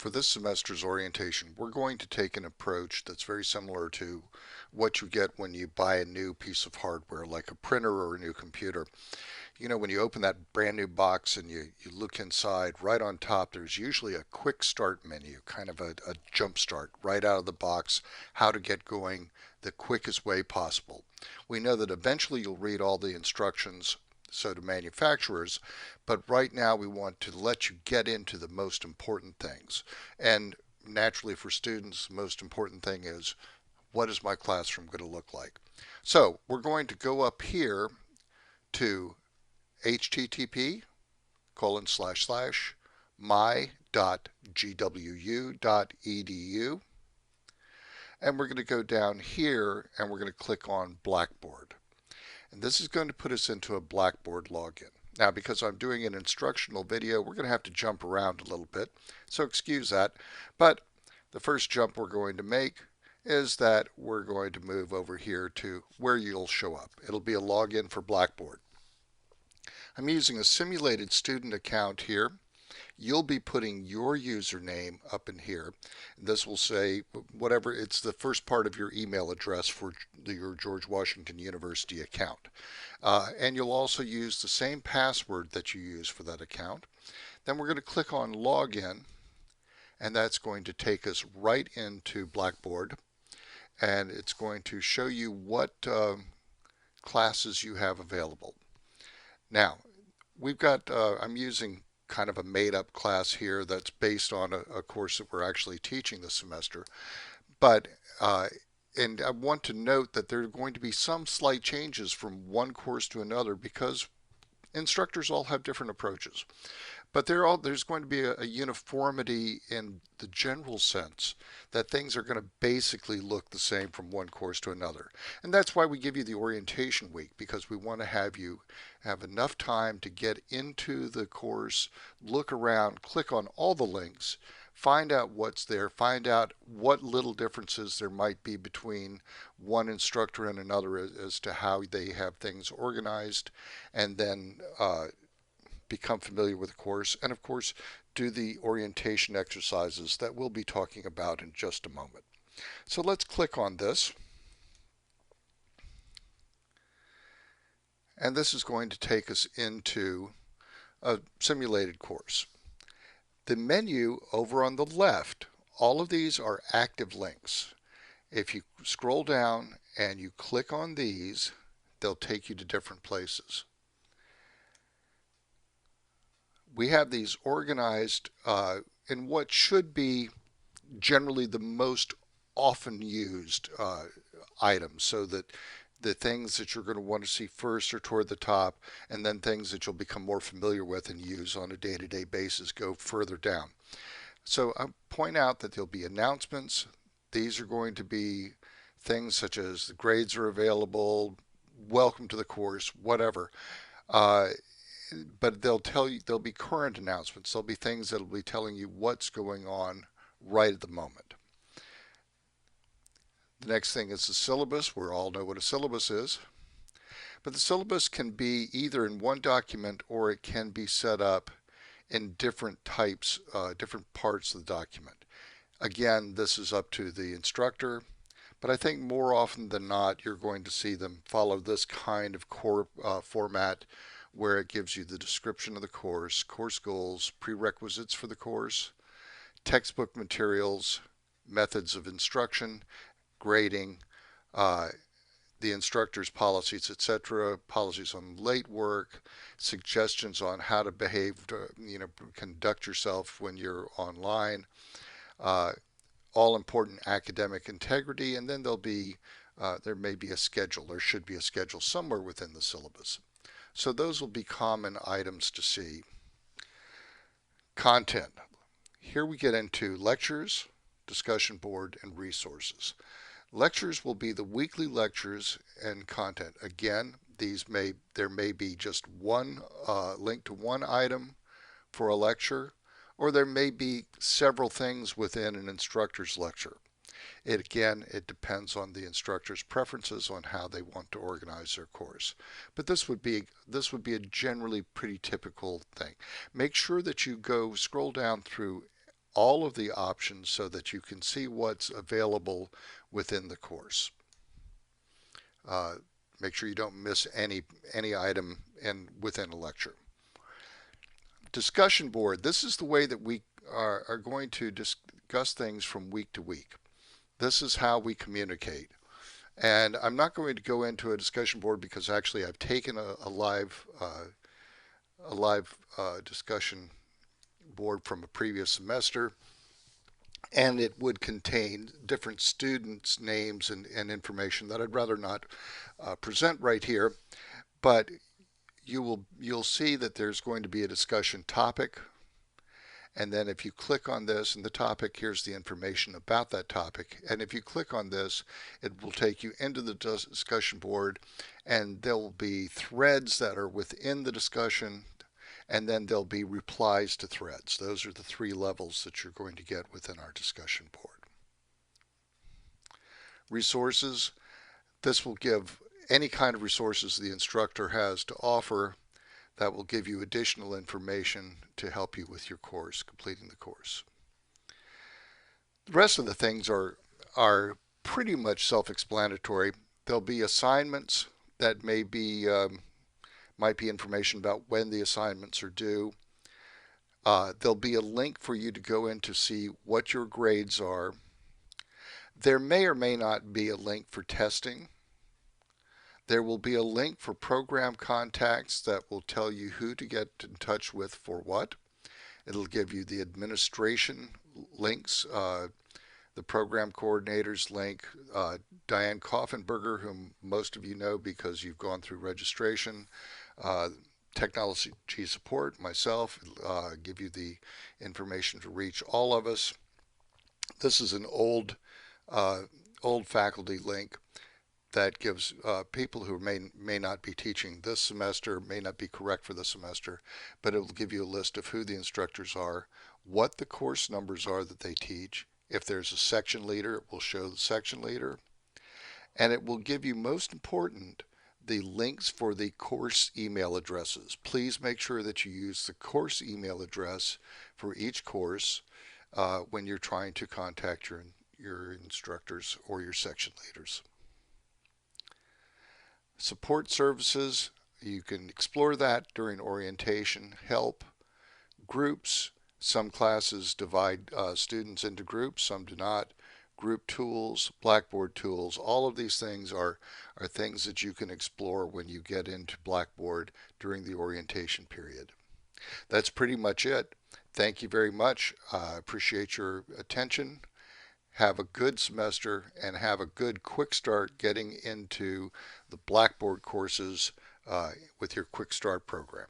For this semester's orientation, we're going to take an approach that's very similar to what you get when you buy a new piece of hardware, like a printer or a new computer. You know, when you open that brand new box and you look inside, right on top, there's usually a quick start menu, kind of a jump start right out of the box, how to get going the quickest way possible. We know that eventually you'll read all the instructions, so to manufacturers, but right now we want to let you get into the most important things. And naturally for students, the most important thing is, what is my classroom going to look like? So we're going to go up here to http:// and we're going to go down here and we're going to click on Blackboard. And this is going to put us into a Blackboard login. Now, because I'm doing an instructional video, we're going to have to jump around a little bit, so excuse that. But the first jump we're going to make is that we're going to move over here to where you'll show up. It'll be a login for Blackboard. I'm using a simulated student account here. You'll be putting your username up in here. This will say whatever, it's the first part of your email address for your George Washington University account. And you'll also use the same password that you use for that account. Then we're going to click on Login, and that's going to take us right into Blackboard. And it's going to show you what classes you have available. Now, we've got, I'm using kind of a made-up class here that's based on a course that we're actually teaching this semester. But, and I want to note that there are going to be some slight changes from one course to another because instructors all have different approaches. But there's going to be a uniformity in the general sense that things are going to basically look the same from one course to another. And that's why we give you the orientation week, because we want to have you have enough time to get into the course, look around, click on all the links, find out what's there, find out what little differences there might be between one instructor and another as to how they have things organized, and then become familiar with the course, and of course do the orientation exercises that we'll be talking about in just a moment. So let's click on this, and this is going to take us into a simulated course. The menu over on the left, all of these are active links. If you scroll down and you click on these, they'll take you to different places. We have these organized in what should be generally the most often used items, so that the things that you're going to want to see first are toward the top, and then things that you'll become more familiar with and use on a day-to-day basis go further down. So I point out that there'll be announcements. These are going to be things such as the grades are available, welcome to the course, whatever. But there'll be current announcements. There'll be things that'll be telling you what's going on right at the moment. The next thing is the syllabus. We all know what a syllabus is. But the syllabus can be either in one document or it can be set up in different types, different parts of the document. Again, this is up to the instructor, but I think more often than not, you're going to see them follow this kind of core format, where it gives you the description of the course, course goals, prerequisites for the course, textbook materials, methods of instruction, grading, the instructor's policies, etc., policies on late work, suggestions on how to behave, conduct yourself when you're online, all important academic integrity, and then there may be a schedule. There should be a schedule somewhere within the syllabus. So those will be common items to see. Content. Here we get into lectures, discussion board, and resources. Lectures will be the weekly lectures and content. Again, there may be just one link to one item for a lecture, or there may be several things within an instructor's lecture. It depends on the instructor's preferences on how they want to organize their course. But this would be a generally pretty typical thing. Make sure that you scroll down through all of the options so that you can see what's available within the course. Uh, Make sure you don't miss any item within a lecture. Discussion board. This is the way that we are going to discuss things from week to week. This is how we communicate. And I'm not going to go into a discussion board because actually I've taken a live discussion board from a previous semester, and it would contain different students' names and information that I'd rather not present right here. But you'll see that there's going to be a discussion topic, and then if you click on this in the topic, here's the information about that topic. And if you click on this, it will take you into the discussion board, and there will be threads that are within the discussion, and then there'll be replies to threads. Those are the three levels that you're going to get within our discussion board. Resources. This will give any kind of resources the instructor has to offer that will give you additional information to help you with your course, completing the course. The rest of the things are pretty much self-explanatory. There'll be assignments that might be information about when the assignments are due. There'll be a link for you to go in to see what your grades are. There may or may not be a link for testing. There will be a link for program contacts that will tell you who to get in touch with for what. It'll give you the administration links, the program coordinators link, Diane Koffenberger, whom most of you know because you've gone through registration, technology support, myself, give you the information to reach all of us. This is an old faculty link that gives people who may not be teaching this semester, may not be correct for this semester, but it will give you a list of who the instructors are, what the course numbers are that they teach. If there's a section leader, it will show the section leader. And it will give you, most important, the links for the course email addresses. Please make sure that you use the course email address for each course when you're trying to contact your instructors or your section leaders. Support services, you can explore that during orientation. Help, groups, some classes divide students into groups, some do not. Group tools, Blackboard tools, all of these things are things that you can explore when you get into Blackboard during the orientation period. That's pretty much it. Thank you very much. I appreciate your attention. Have a good semester and have a good quick start getting into the Blackboard courses with your Quick Start program.